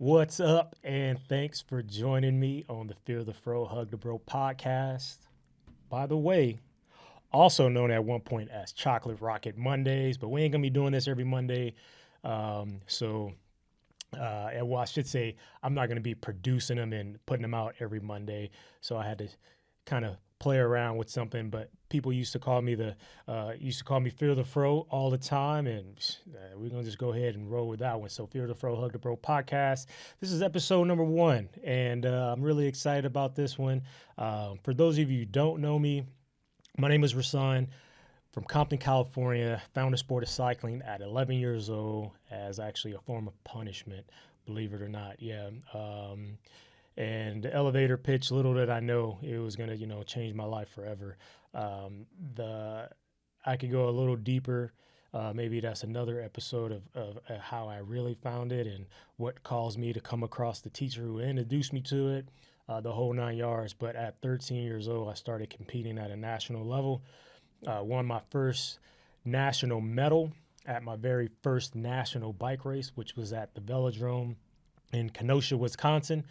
What's up? And thanks for joining me on the Fear the Fro, Hug the Bro podcast. By the way, also known at one point as Chocolate Rocket Mondays, but we ain't gonna be doing this every Monday. Well, I should say I'm not gonna be producing them and putting them out every Monday. So I had to kind of play around with something. But people used to call me Fear the Fro all the time, and we're gonna just go ahead and roll with that one. So Fear the Fro, Hug the Bro podcast. This is episode number 1, and I'm really excited about this one. For those of you who don't know me, my name is Rasan from Compton, California. Found the sport of cycling at 11 years old as actually a form of punishment, believe it or not. Yeah. And the elevator pitch, little did I know it was gonna, change my life forever. The I could go a little deeper. Maybe that's another episode of how I really found it and what caused me to come across the teacher who introduced me to it, the whole 9 yards. But at 13 years old, I started competing at a national level. Won my first national medal at my very first national bike race, which was at the Velodrome in Kenosha, Wisconsin.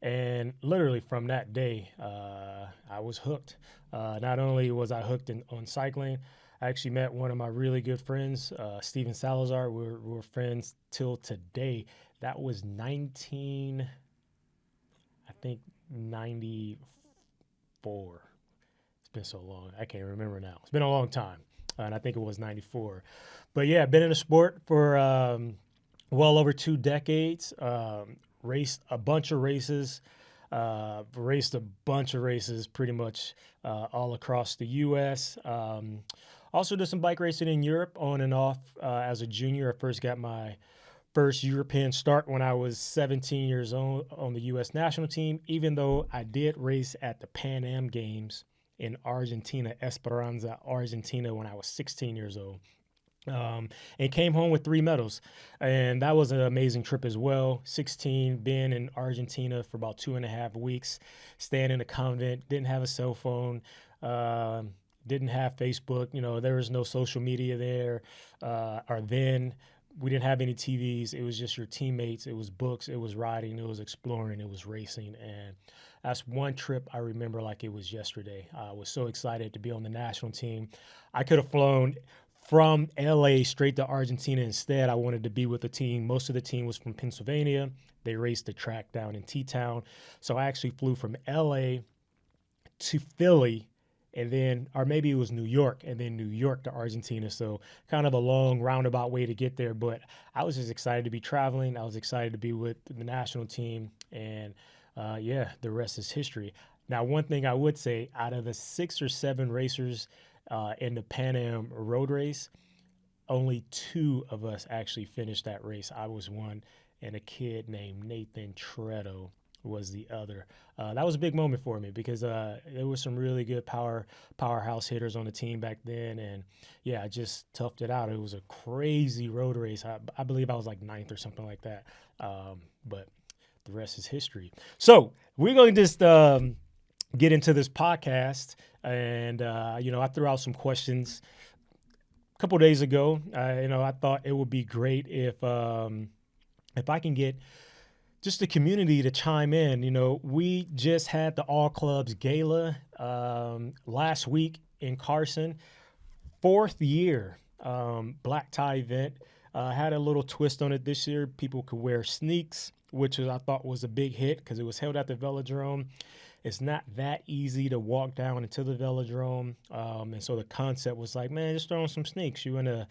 And literally from that day, I was hooked. Not only was I hooked on cycling, I actually met one of my really good friends, Steven Salazar. We're friends till today. That was 94. It's been so long. I can't remember now. It's been a long time. And I think it was 94. But yeah, I've been in the sport for well over 2 decades. Raced a bunch of races, pretty much all across the U.S. Also did some bike racing in Europe on and off as a junior. I first got my first European start when I was 17 years old on the U.S. national team, even though I did race at the Pan Am Games in Argentina, Esperanza, Argentina, when I was 16 years old. And came home with 3 medals. And that was an amazing trip as well. 16, being in Argentina for about 2.5 weeks, staying in a convent, didn't have a cell phone, didn't have Facebook. There was no social media there. Or then we didn't have any TVs. It was just your teammates. It was books. It was riding. It was exploring. It was racing. And that's one trip I remember like it was yesterday. I was so excited to be on the national team. I could have flown from LA straight to Argentina. Instead, I wanted to be with the team. Most of the team was from Pennsylvania. They raced the track down in T-Town. So I actually flew from LA to Philly, and then, or maybe it was New York, and then New York to Argentina. So kind of a long roundabout way to get there. But I was just excited to be traveling. I was excited to be with the national team. And the rest is history. Now, one thing I would say, out of the 6 or 7 racers in the Pan Am road race, only 2 of us actually finished that race. I was one, and a kid named Nathan Tretto was the other. That was a big moment for me because there was some really good powerhouse hitters on the team back then, and yeah, I just toughed it out. It was a crazy road race. I believe I was like 9th or something like that, but the rest is history. So we're going to just get into this podcast. And, I threw out some questions a couple days ago. I thought it would be great if I can get just the community to chime in. We just had the All Clubs Gala last week in Carson. 4th year black tie event. Had a little twist on it this year. People could wear sneaks, which I thought was a big hit because it was held at the Velodrome. It's not that easy to walk down into the Velodrome. And so the concept was like, man, just throw on some sneaks. You're in a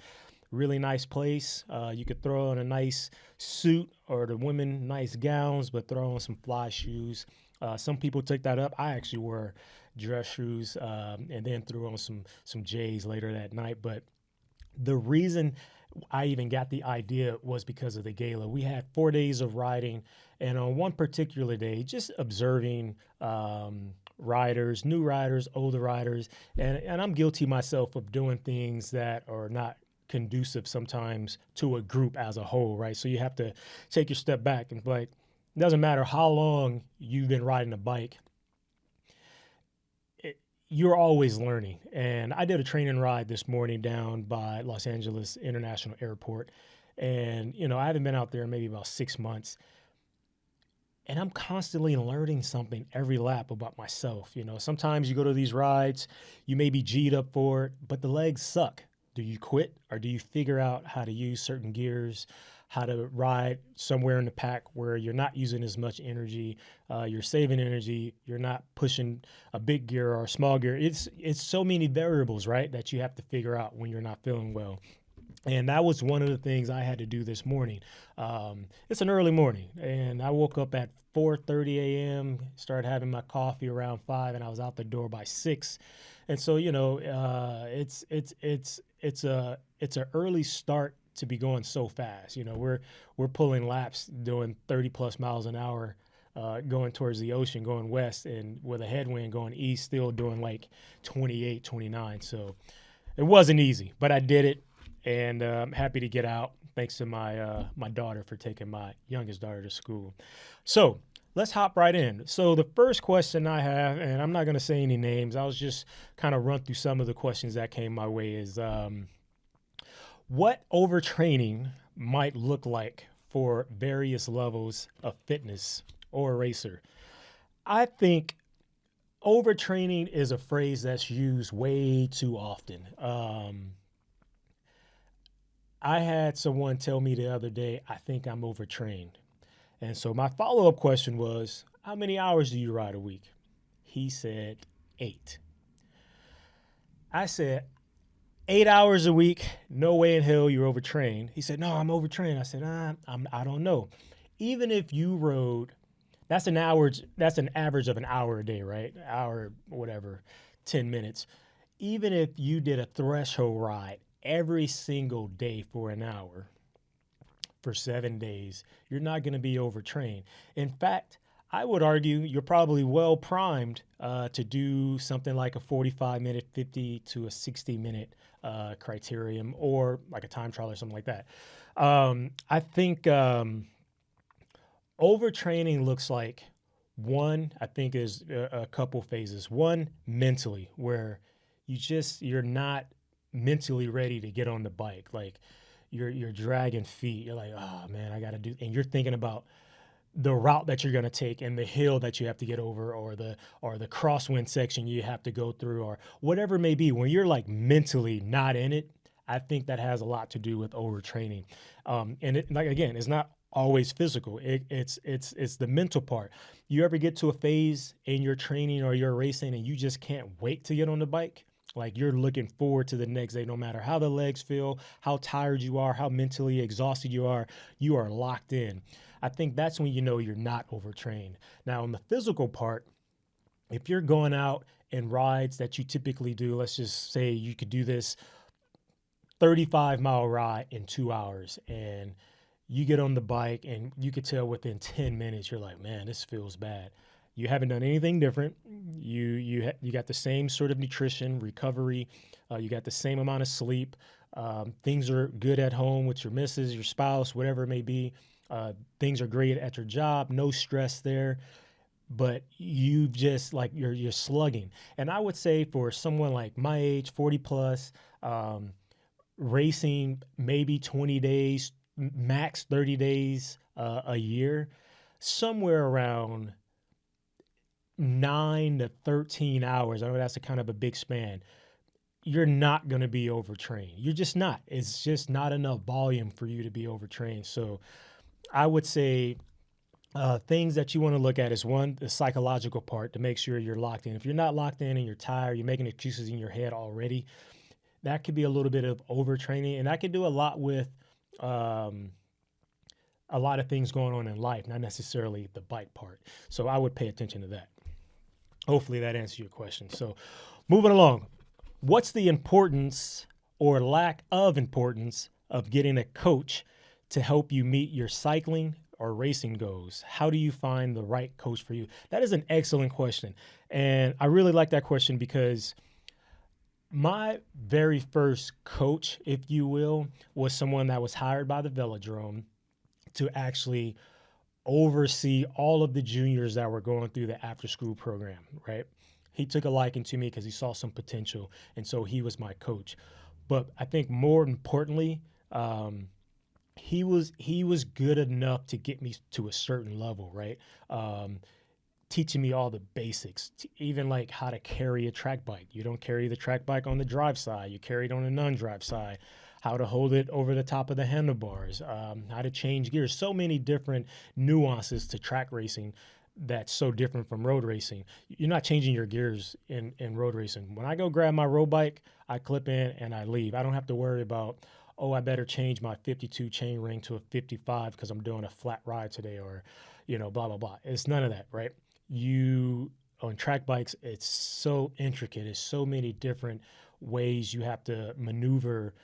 really nice place. You could throw on a nice suit, or the women nice gowns, but throw on some fly shoes. Some people took that up. I actually wore dress shoes and then threw on some J's later that night. But the reason I even got the idea was because of the gala. We had 4 days of riding, and on one particular day, just observing riders, new riders, older riders, and I'm guilty myself of doing things that are not conducive sometimes to a group as a whole, right? So you have to take your step back and like, it doesn't matter how long you've been riding a bike, you're always learning. And I did a training ride this morning down by Los Angeles International Airport. And, I haven't been out there in maybe about 6 months. and I'm constantly learning something every lap about myself. Sometimes you go to these rides, you may be G'd up for it, but the legs suck. Do you quit, or do you figure out how to use certain gears, how to ride somewhere in the pack where you're not using as much energy, you're saving energy, you're not pushing a big gear or a small gear. It's so many variables, right, that you have to figure out when you're not feeling well. And that was one of the things I had to do this morning. It's an early morning, and I woke up at 4:30 a.m., started having my coffee around 5, and I was out the door by 6. And so, it's a early start to be going so fast. We're pulling laps doing 30 plus miles an hour, going towards the ocean, going west, and with a headwind going east, still doing like 28, 29. So it wasn't easy, but I did it. And I'm happy to get out. Thanks to my daughter for taking my youngest daughter to school. So let's hop right in. So the first question I have, and I'm not going to say any names, I'll just kind of run through some of the questions that came my way, is what overtraining might look like for various levels of fitness or a racer. I think overtraining is a phrase that's used way too often. I had someone tell me the other day, I think I'm overtrained. And so my follow-up question was, how many hours do you ride a week? He said 8. I said, 8 hours a week, no way in hell you're overtrained. He said, no, I'm overtrained. I said, I don't know. Even if you rode, that's an average of an hour a day, right? Hour, whatever, 10 minutes. Even if you did a threshold ride every single day for an hour for 7 days, you're not going to be overtrained. In fact, I would argue you're probably well primed to do something like a 45-minute, 50 to a 60-minute criterium, or like a time trial or something like that. I think overtraining looks like, one, I think is a couple phases. One, mentally, where you're not mentally ready to get on the bike. Like you're dragging feet. You're like, oh man, I got to do, and you're thinking about the route that you're going to take and the hill that you have to get over, or the crosswind section you have to go through, or whatever it may be. When you're like mentally not in it, I think that has a lot to do with overtraining. And it, like, again, it's not always physical. It's the mental part. You ever get to a phase in your training or your racing and you just can't wait to get on the bike? Like you're looking forward to the next day, no matter how the legs feel, how tired you are, how mentally exhausted you are locked in. I think that's when you know you're not overtrained. Now, on the physical part, if you're going out in rides that you typically do, let's just say you could do this 35-mile ride in 2 hours, and you get on the bike and you could tell within 10 minutes, you're like, man, this feels bad. You haven't done anything different. You got the same sort of nutrition, recovery. You got the same amount of sleep. Things are good at home with your missus, your spouse, whatever it may be. Things are great at your job. No stress there. But you've just like you're slugging. And I would say for someone like my age, 40 plus, racing maybe 20 days, max 30 days a year, somewhere around 9 to 13 hours. I know that's a kind of a big span. You're not going to be overtrained. You're just not. It's just not enough volume for you to be overtrained. So I would say things that you want to look at is, one, the psychological part, to make sure you're locked in. If you're not locked in and you're tired, you're making excuses in your head already, that could be a little bit of overtraining. And that could do a lot with a lot of things going on in life, not necessarily the bike part. So I would pay attention to that. Hopefully that answers your question. So moving along, what's the importance or lack of importance of getting a coach to help you meet your cycling or racing goals? How do you find the right coach for you? That is an excellent question. And I really like that question because my very first coach, if you will, was someone that was hired by the velodrome to actually oversee all of the juniors that were going through the after school program, right? He took a liking to me because he saw some potential. And so he was my coach. But I think more importantly, he was good enough to get me to a certain level, right? Um, Teaching me all the basics, even like how to carry a track bike. You don't carry the track bike on the drive side, you carry it on the non-drive side. How to hold it over the top of the handlebars, how to change gears. So many different nuances to track racing that's so different from road racing. You're not changing your gears in road racing. When I go grab my road bike, I clip in and I leave. I don't have to worry about, oh, I better change my 52 chain ring to a 55 because I'm doing a flat ride today, or, blah, blah, blah. It's none of that, right? You, on track bikes, it's so intricate. It's so many different ways you have to maneuver,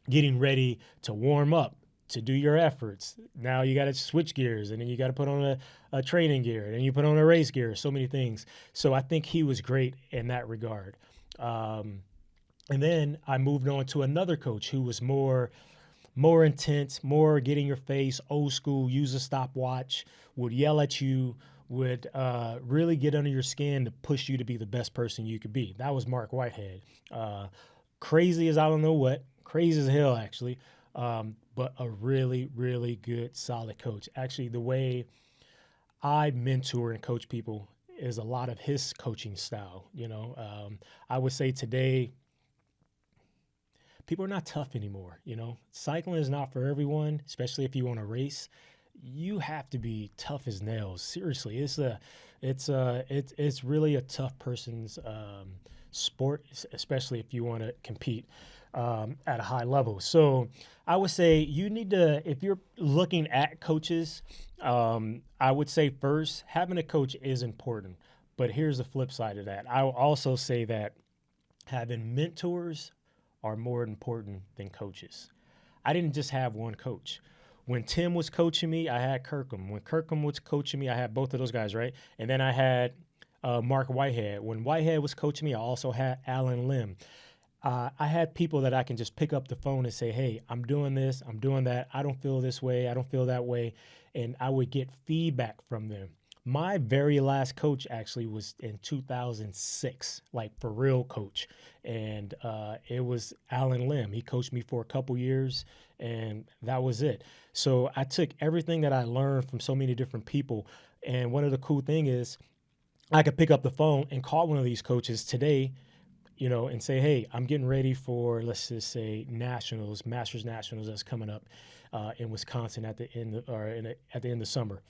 getting ready to warm up, to do your efforts. Now you got to switch gears, and then you got to put on a training gear, and then you put on a race gear. So many things. So I think he was great in that regard. Um, and then I moved on to another coach who was more intense, more get in your face, old school, use a stopwatch, would yell at you, would really get under your skin to push you to be the best person you could be. That was Mark Whitehead. Uh, Crazy as I don't know what, crazy as hell actually, but a really, really good, solid coach. Actually, the way I mentor and coach people is a lot of his coaching style. I would say today people are not tough anymore. Cycling is not for everyone, especially if you want to race. You have to be tough as nails. Seriously, it's really a tough person's sport, especially if you want to compete at a high level. So I would say you need to, if you're looking at coaches, I would say first having a coach is important. But here's the flip side of that. I will also say that having mentors are more important than coaches. I didn't just have one coach. When Tim was coaching me, I had Kirkham. When Kirkham was coaching me, I had both of those guys, right? And then I had Mark Whitehead. When Whitehead was coaching me, I also had Alan Lim. I had people that I can just pick up the phone and say, hey, I'm doing this, I'm doing that. I don't feel this way, I don't feel that way. And I would get feedback from them. My very last coach actually was in 2006, like for real coach. And it was Alan Lim. He coached me for a couple years, and that was it. So I took everything that I learned from so many different people. And one of the cool thing is I could pick up the phone and call one of these coaches today, and say, hey, I'm getting ready for, let's just say, nationals, Masters Nationals that's coming up in Wisconsin at the end at the end of summer.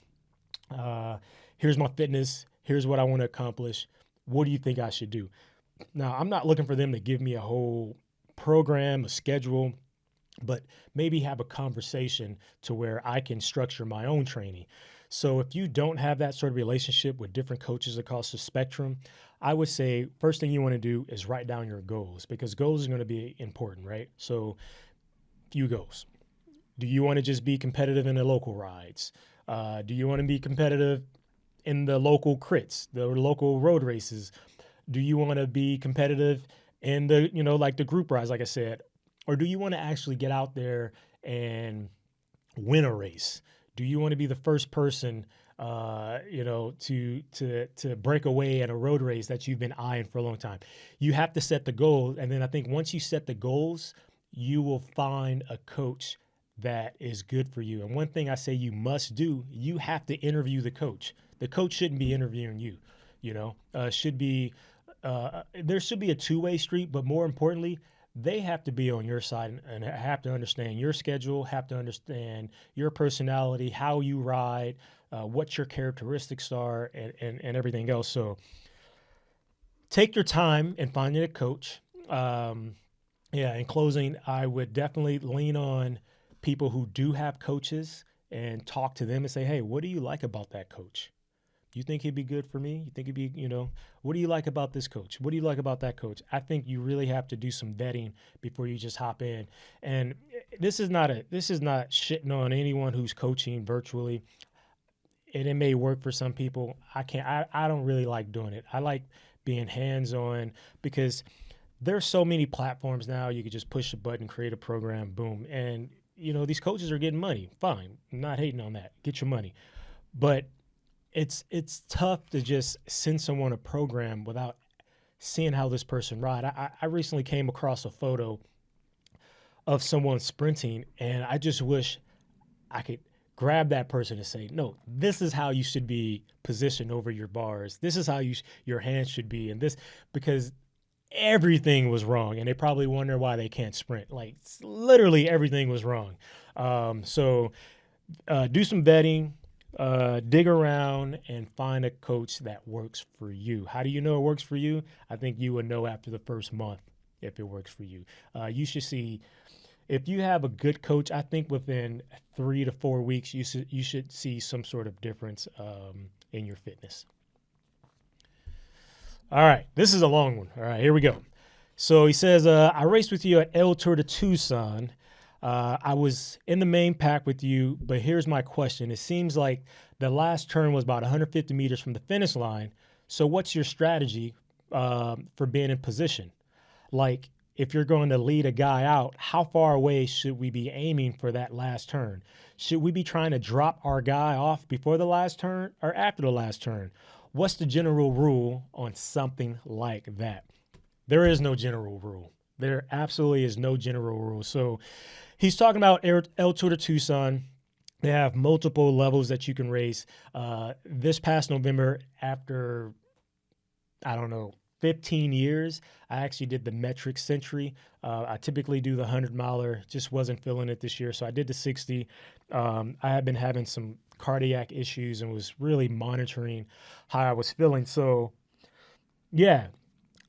Uh, Here's my fitness. Here's what I want to accomplish. What do you think I should do? Now, I'm not looking for them to give me a whole program, a schedule, but maybe have a conversation to where I can structure my own training. So if you don't have that sort of relationship with different coaches across the spectrum, I would say first thing you want to do is write down your goals, because goals are going to be important, right? So few goals. Do you want to just be competitive in the local rides? Do you want to be competitive in the local crits, the local road races? Do you want to be competitive in the, like the group rides, like I said? Or do you want to actually get out there and win a race? Do you want to be the first person, to break away at a road race that you've been eyeing for a long time? You have to set the goal. And then I think once you set the goals, you will find a coach that is good for you. And one thing I say you must do, you have to interview the coach. The coach shouldn't be interviewing you, should be, there should be a two-way street, but more importantly, they have to be on your side and have to understand your schedule, have to understand your personality, how you ride, what your characteristics are, and everything else. So take your time in finding a coach. In closing, I would definitely lean on people who do have coaches and talk to them and say, hey, what do you like about that coach? You think he'd be good for me? You think he'd be, what do you like about this coach? What do you like about that coach? I think you really have to do some vetting before you just hop in. And this is not shitting on anyone who's coaching virtually. And it may work for some people. I don't really like doing it. I like being hands-on, because there's so many platforms now. You could just push a button, create a program, boom. And, these coaches are getting money. Fine. I'm not hating on that. Get your money. But it's tough to just send someone a program without seeing how this person ride. I recently came across a photo of someone sprinting, and I just wish I could grab that person and say, no, this is how you should be positioned over your bars. This is how your hands should be. And this, because everything was wrong. And they probably wonder why they can't sprint. Like literally everything was wrong. So do some vetting, dig around and find a coach that works for you. How do you know it works for you? I think you would know after the first month if it works for you. You should see, if you have a good coach, I think within 3 to 4 weeks, you should see some sort of difference in your fitness. All right, this is a long one. All right, here we go. So he says, I raced with you at El Tour de Tucson. I was in the main pack with you, but here's my question. It seems like the last turn was about 150 meters from the finish line. So what's your strategy for being in position? Like, if you're going to lead a guy out, how far away should we be aiming for that last turn? Should we be trying to drop our guy off before the last turn or after the last turn? What's the general rule on something like that? There is no general rule. There absolutely is no general rule. So he's talking about El Tour de Tucson. They have multiple levels that you can race. This past November, after, I don't know, 15 years, I actually did the metric century. I typically do the 100-miler, just wasn't feeling it this year. So I did the 60. I had been having some cardiac issues and was really monitoring how I was feeling. So yeah,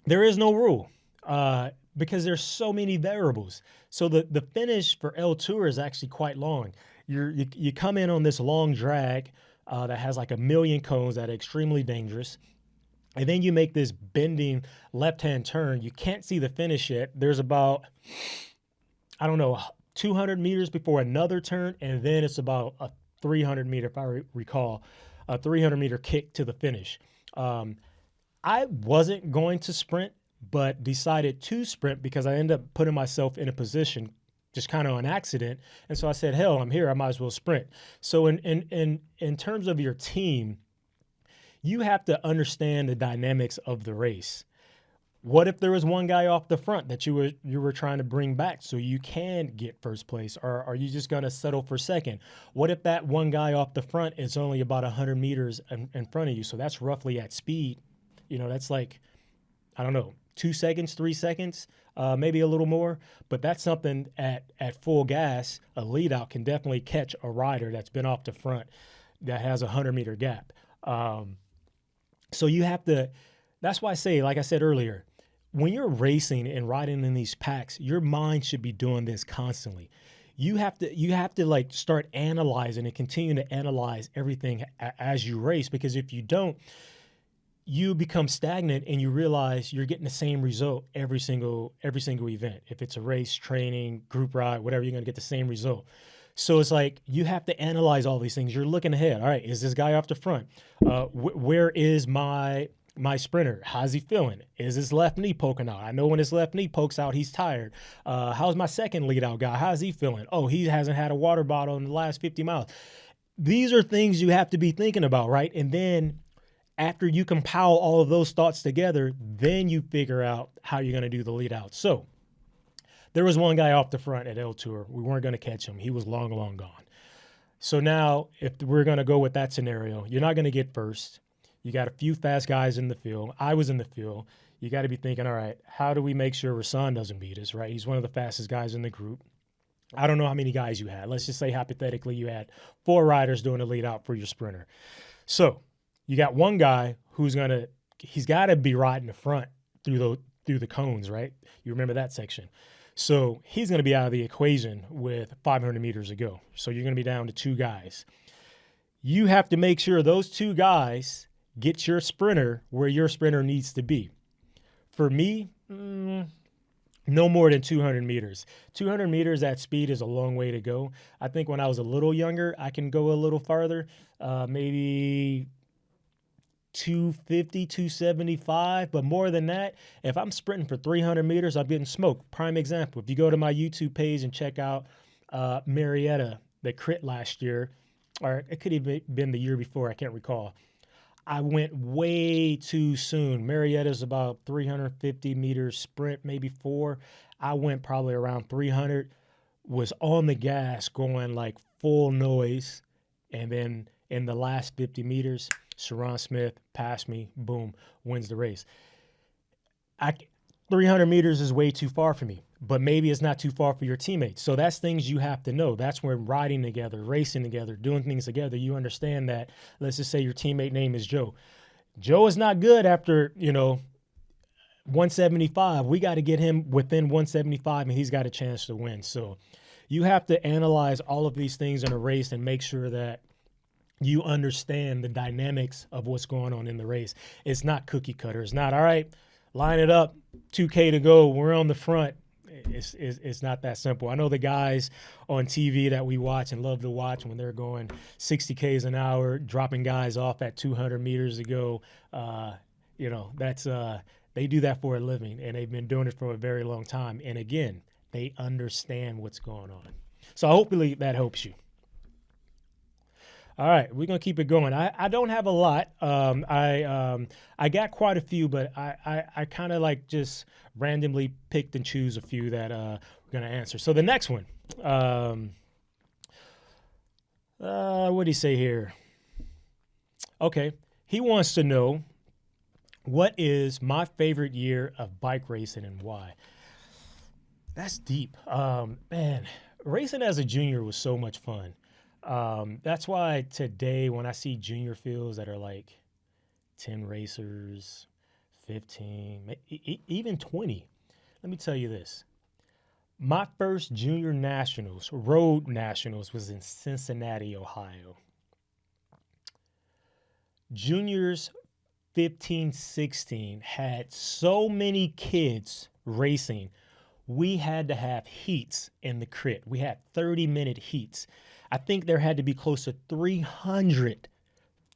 there is no rule because there's so many variables. So the finish for El Tour is actually quite long. You come in on this long drag that has like 1 million cones that are extremely dangerous. And then you make this bending left-hand turn. You can't see the finish yet. There's about, I don't know, 200 meters before another turn. And then it's about a 300 meter, if I recall, a 300 meter kick to the finish. I wasn't going to sprint, but decided to sprint because I ended up putting myself in a position just kind of on accident. And so I said, hell, I'm here. I might as well sprint. So in terms of your team, you have to understand the dynamics of the race. What if there was one guy off the front that you were trying to bring back so you can get first place, or are you just going to settle for second? What if that one guy off the front is only about 100 meters in front of you? So that's roughly at speed. You know, that's like, I don't know, 2 seconds, 3 seconds, maybe a little more. But that's something at full gas, a lead out can definitely catch a rider that's been off the front that has a 100-meter gap. So you have to, that's why I say, like I said earlier, when you're racing and riding in these packs, your mind should be doing this constantly. You have to like start analyzing and continue to analyze everything as you race, because if you don't, you become stagnant and you realize you're getting the same result every single event. If it's a race, training, group ride, whatever, you're going to get the same result. So it's like you have to analyze all these things. You're looking ahead. All right, is this guy off the front? Where is my sprinter? How's he feeling? Is his left knee poking out? I know when his left knee pokes out, he's tired. How's my second lead out guy? How's he feeling? Oh, he hasn't had a water bottle in the last 50 miles. These are things you have to be thinking about, right? And then after you compile all of those thoughts together, then you figure out how you're going to do the lead out. So there was one guy off the front at El Tour. We weren't going to catch him. He was long gone. So now if we're going to go with that scenario, you're not going to get first. You got a few fast guys in the field. I was in the field. You got to be thinking, all right, how do we make sure Rasan doesn't beat us, right? He's one of the fastest guys in the group. I don't know how many guys you had. Let's just say hypothetically you had 4 riders doing the lead out for your sprinter. So you got one guy he's got to be riding the front through the cones, right? You remember that section. So he's going to be out of the equation with 500 meters to go. So you're going to be down to 2 guys. You have to make sure those 2 guys get your sprinter where your sprinter needs to be. For me, no more than 200 meters. 200 meters at speed is a long way to go. I think when I was a little younger, I can go a little farther, maybe 250, 275, but more than that, if I'm sprinting for 300 meters, I'm getting smoked. Prime example, if you go to my YouTube page and check out Marietta, the crit last year, or it could have been the year before, I can't recall. I went way too soon. Marietta's about 350 meters sprint, maybe 4. I went probably around 300. was on the gas going like full noise. And then in the last 50 meters, Sharon Smith passed me, boom, wins the race. I 300 meters is way too far for me, but maybe it's not too far for your teammates. So that's things you have to know. That's when riding together, racing together, doing things together, you understand that. Let's just say your teammate name is Joe. Joe is not good after, 175. We got to get him within 175 and he's got a chance to win. So you have to analyze all of these things in a race and make sure that you understand the dynamics of what's going on in the race. It's not cookie cutter. It's not, all right, line it up, 2K to go, we're on the front. It's not that simple. I know the guys on TV that we watch and love to watch when they're going 60 Ks an hour, dropping guys off at 200 meters to go. That's they do that for a living, and they've been doing it for a very long time. And again, they understand what's going on. So hopefully that helps you. All right, we're gonna keep it going. I don't have a lot. I got quite a few, but I kind of like just randomly picked and choose a few that we're gonna answer. So the next one, what do you say here? Okay, he wants to know, what is my favorite year of bike racing and why? That's deep. Man, racing as a junior was so much fun. That's why today when I see junior fields that are like 10 racers, 15, even 20, let me tell you this. My first junior nationals, road nationals, was in Cincinnati, Ohio. Juniors 15, 16 had so many kids racing. We had to have heats in the crit. We had 30-minute heats. I think there had to be close to 300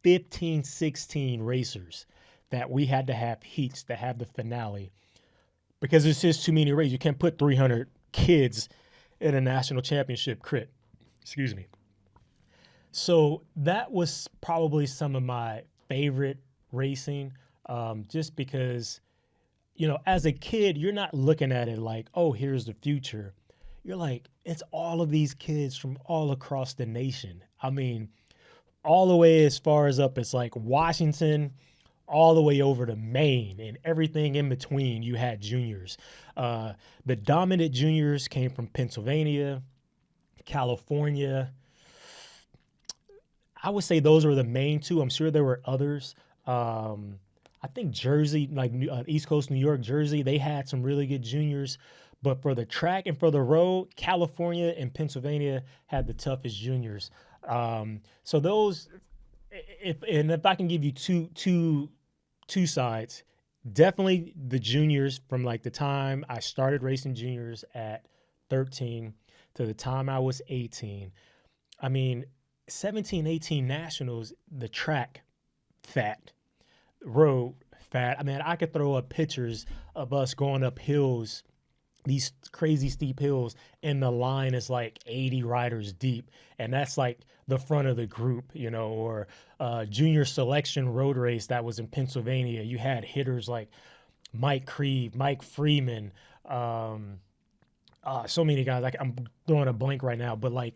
15, 16 racers that we had to have heats to have the finale, because it's just too many races. You can't put 300 kids in a national championship crit. Excuse me. So that was probably some of my favorite racing, just because, as a kid, you're not looking at it like, oh, here's the future. You're like, it's all of these kids from all across the nation. I mean, all the way as far as up, it's like Washington, all the way over to Maine, and everything in between. You had juniors. The dominant juniors came from Pennsylvania, California. I would say those were the main two. I'm sure there were others. I think Jersey, like East Coast New York, Jersey, they had some really good juniors. But for the track and for the road, California and Pennsylvania had the toughest juniors. So those, if I can give you two sides, definitely the juniors from like the time I started racing juniors at 13 to the time I was 18. I mean, 17, 18 nationals, the track fat, road fat. I mean, I could throw up pictures of us going up hills, these crazy steep hills, and the line is like 80 riders deep. And that's like the front of the group, or junior selection road race that was in Pennsylvania. You had hitters like Mike Creve, Mike Freeman, so many guys. Like, I'm throwing a blank right now, but like,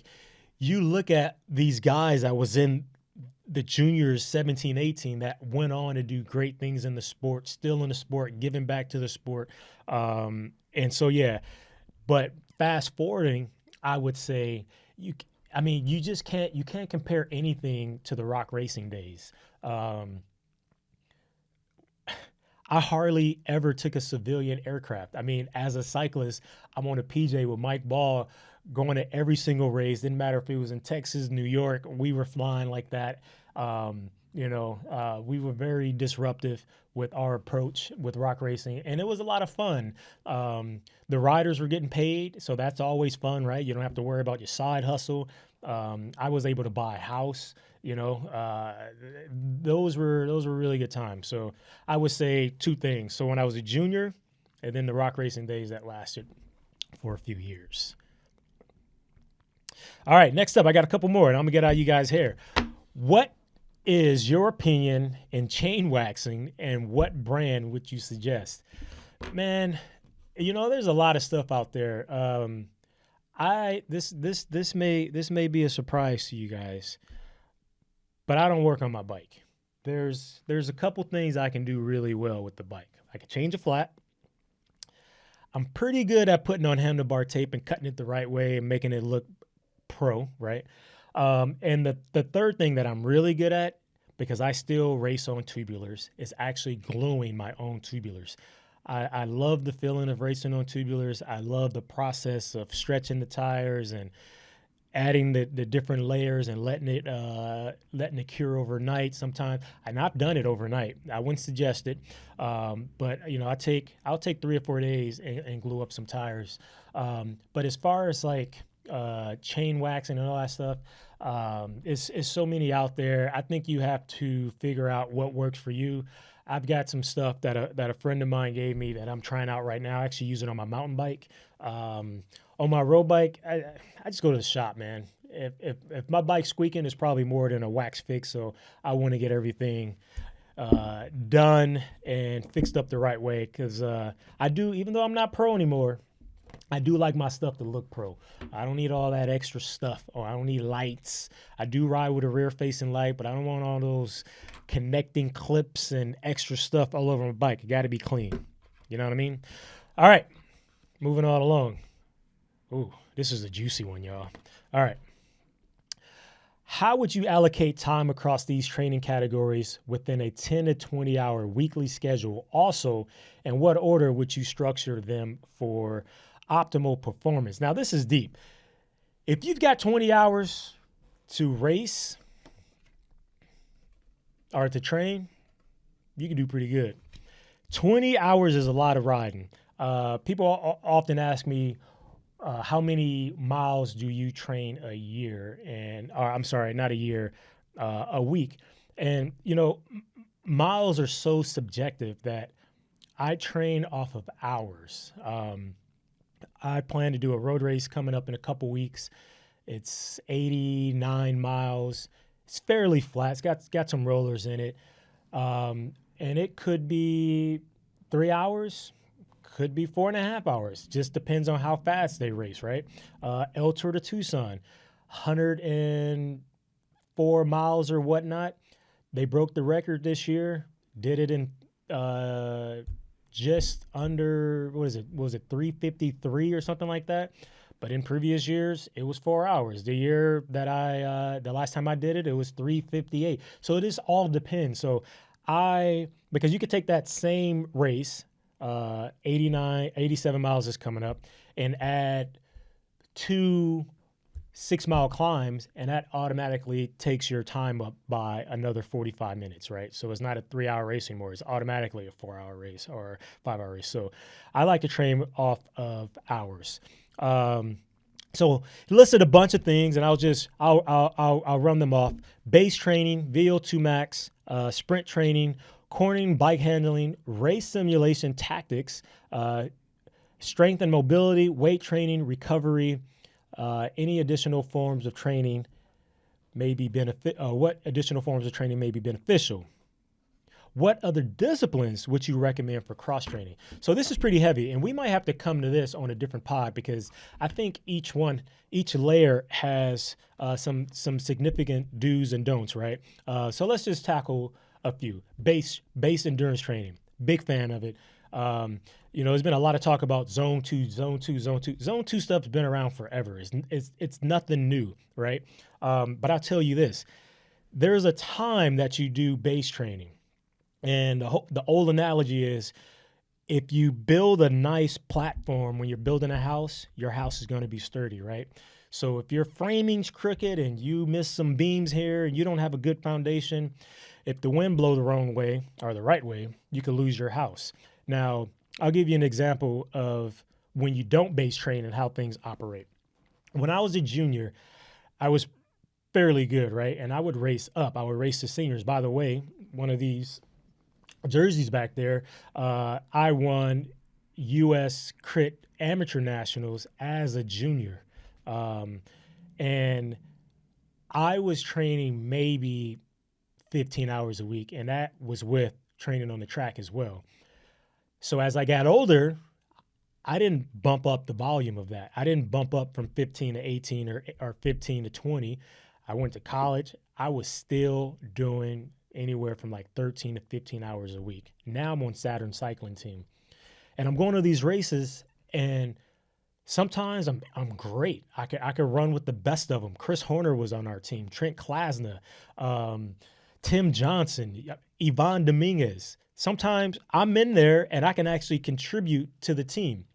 you look at these guys that was in the juniors 17, 18 that went on to do great things in the sport, still in the sport, giving back to the sport. And so, yeah, but fast forwarding, I would say you can't compare anything to the rock racing days. I hardly ever took a civilian aircraft. I mean, as a cyclist, I'm on a PJ with Mike Ball going to every single race. Didn't matter if it was in Texas, New York, we were flying like that. We were very disruptive with our approach with rock racing, and it was a lot of fun. The riders were getting paid, so that's always fun, right? You don't have to worry about your side hustle. I was able to buy a house, those were really good times. So I would say two things. So when I was a junior, and then the rock racing days that lasted for a few years. All right, next up, I got a couple more, and I'm gonna get out of you guys' hair. What is your opinion in chain waxing, and what brand would you suggest? Man, there's a lot of stuff out there. This may be a surprise to you guys, but I don't work on my bike. There's a couple things I can do really well with the bike. I can change a flat. I'm pretty good at putting on handlebar tape and cutting it the right way and making it look pro, right? And the third thing that I'm really good at, because I still race on tubulars, is actually gluing my own tubulars. I love the feeling of racing on tubulars. I love the process of stretching the tires and adding the different layers and letting it cure overnight sometimes. And I've done it overnight. I wouldn't suggest it, but I'll take 3 or 4 days and glue up some tires. But as far as like chain waxing and all that stuff, it's so many out there. I think you have to figure out what works for you. I've got some stuff that a friend of mine gave me that I'm trying out right now. I actually use it on my mountain bike. On my road bike, I just go to the shop, man. If my bike's squeaking, it's probably more than a wax fix. So I want to get everything done and fixed up the right way, because I do, even though I'm not pro anymore, I do like my stuff to look pro. I don't need all that extra stuff, or I don't need lights. I do ride with a rear-facing light, but I don't want all those connecting clips and extra stuff all over my bike. It got to be clean. You know what I mean? All right, moving on along. Ooh, this is a juicy one, y'all. All right. How would you allocate time across these training categories within a 10 to 20 hour weekly schedule? Also, in what order would you structure them for optimal performance? Now, this is deep. If you've got 20 hours to race or to train, you can do pretty good. 20 hours is a lot of riding. People often ask me, how many miles do you train a year? Or I'm sorry, not a year, a week. And, miles are so subjective that I train off of hours. I plan to do a road race coming up in a couple weeks. It's 89 miles. It's fairly flat. It's got some rollers in it. And it could be 3 hours. Could be 4.5 hours. Just depends on how fast they race, right? El Tour de Tucson, 104 miles or whatnot. They broke the record this year. Did it in just under, what is it? Was it 3:53 or something like that? But in previous years, it was 4 hours. The year that the last time I did it, it was 3:58. So it is all depends. So because you could take that same race, 87 miles is coming up, and add 2 6-mile climbs, and that automatically takes your time up by another 45 minutes, right? So it's not a 3-hour race anymore. It's automatically a 4-hour race or 5-hour race. So I like to train off of hours. So he listed a bunch of things, and I'll run them off. Base training, VO2 max, sprint training, cornering, bike handling, race simulation tactics, strength and mobility, weight training, recovery. Any additional forms of training may be what additional forms of training may be beneficial? What other disciplines would you recommend for cross training? So this is pretty heavy, and we might have to come to this on a different pod, because I think each layer has some significant do's and don'ts, right? So let's just tackle a few. Base endurance training. Big fan of it. There's been a lot of talk about zone 2. Zone 2 stuff's been around forever. It's nothing new, right? But I'll tell you this. There's a time that you do base training. And the old analogy is, if you build a nice platform when you're building a house, your house is going to be sturdy, right? So if your framing's crooked and you miss some beams here and you don't have a good foundation, if the wind blows the wrong way or the right way, you could lose your house. Now, I'll give you an example of when you don't base train and how things operate. When I was a junior, I was fairly good, right? And I would race up. I would race the seniors. By the way, one of these jerseys back there, I won U.S. Crit Amateur Nationals as a junior. And I was training maybe 15 hours a week, and that was with training on the track as well. So as I got older, I didn't bump up the volume of that. I didn't bump up from 15 to 18 or 15 to 20. I went to college. I was still doing anywhere from like 13 to 15 hours a week. Now I'm on Saturn cycling team. And I'm going to these races, and sometimes I'm great. I could run with the best of them. Chris Horner was on our team. Trent Klasna, Tim Johnson, Ivan Dominguez. Sometimes I'm in there and I can actually contribute to the team.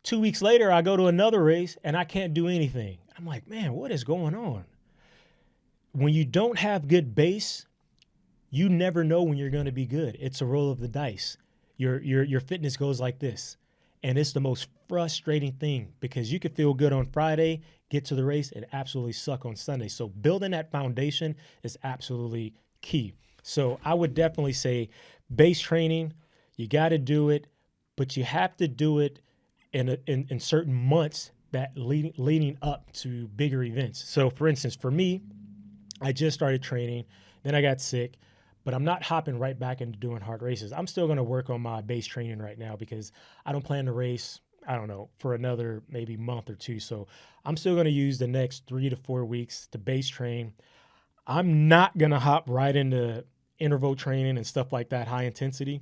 2 weeks later, I go to another race and I can't do anything. I'm like, man, what is going on? When you don't have good base, you never know when you're going to be good. It's a roll of the dice. Your fitness goes like this. And it's the most frustrating thing because you could feel good on Friday, get to the race, and absolutely suck on Sunday. So building that foundation is absolutely key. So I would definitely say base training, you got to do it, but you have to do it in certain months that leading up to bigger events. So for instance, for me, I just started training, then I got sick, but I'm not hopping right back into doing hard races. I'm still going to work on my base training right now because I don't plan to race, I don't know, for another maybe month or two. So I'm still going to use the next 3 to 4 weeks to base train. I'm not going to hop right into interval training and stuff like that, high intensity.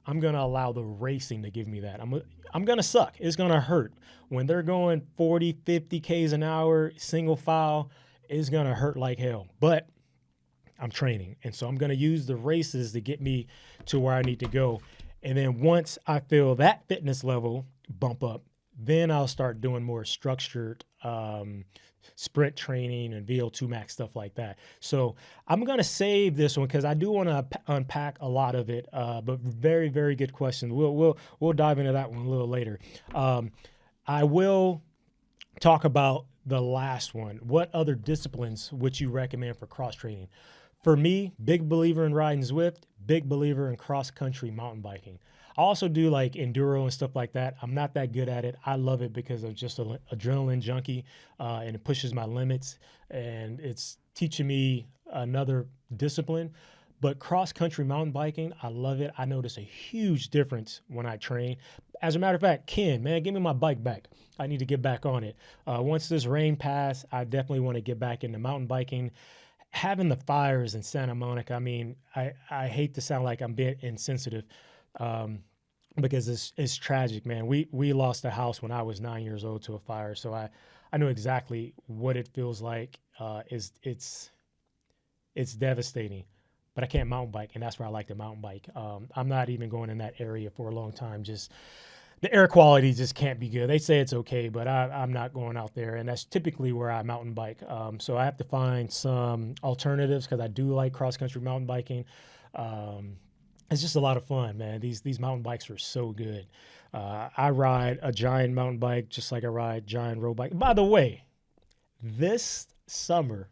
I'm going to allow the racing to give me that. I'm going to suck. It's going to hurt. When they're going 40, 50 Ks an hour, single file, it's going to hurt like hell. But I'm training. And so I'm going to use the races to get me to where I need to go. And then once I feel that fitness level bump up, then I'll start doing more structured sprint training and VO2 max, stuff like that. So I'm going to save this one because I do want to unpack a lot of it, but very, very good question. We'll dive into that one a little later. I will talk about the last one. What other disciplines would you recommend for cross training? For me, big believer in riding Zwift, big believer in cross country mountain biking. I also do like enduro and stuff like that. I'm not that good at it. I love it because I'm just an adrenaline junkie, and it pushes my limits, and it's teaching me another discipline. But cross country mountain biking, I love it. I notice a huge difference when I train. As a matter of fact, Ken, man, give me my bike back. I need to get back on it. Once this rain passed, I definitely want to get back into mountain biking. Having the fires in Santa Monica, I mean, I hate to sound like I'm being insensitive, because it's tragic, man. We lost a house when I was 9 years old to a fire, so I know exactly what it feels like. It's devastating, but I can't mountain bike, and that's where I like to mountain bike. I'm not even going in that area for a long time. Just the air quality just can't be good. They say it's okay, but I'm not going out there, and that's typically where I mountain bike. So I have to find some alternatives because I do like cross-country mountain biking. It's just a lot of fun, man. These mountain bikes are so good. I ride a Giant mountain bike just like I ride Giant road bike. By the way, this summer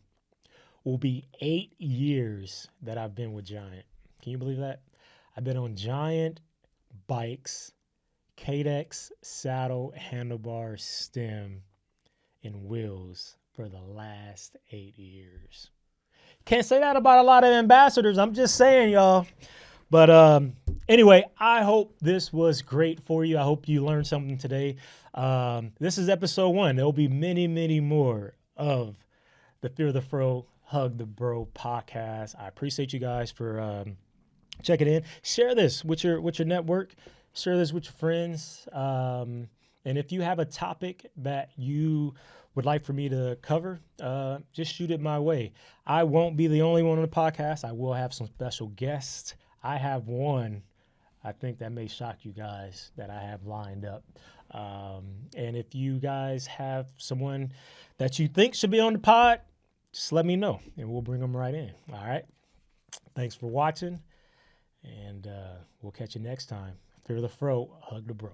will be 8 years that I've been with Giant. Can you believe that? I've been on Giant bikes, Cadex, saddle, handlebar, stem, and wheels for the last 8 years. Can't say that about a lot of ambassadors. I'm just saying, y'all. But anyway, I hope this was great for you. I hope you learned something today. This is episode 1. There'll be many, many more of the Fear the Fro, Hug the Bro podcast. I appreciate you guys for checking in. Share this with your network. Share this with your friends. And if you have a topic that you would like for me to cover, just shoot it my way. I won't be the only one on the podcast. I will have some special guests. I have one, I think that may shock you guys, that I have lined up. And if you guys have someone that you think should be on the pod, just let me know and we'll bring them right in. All right. Thanks for watching, and we'll catch you next time. Fear the Fro, Hug the Bro.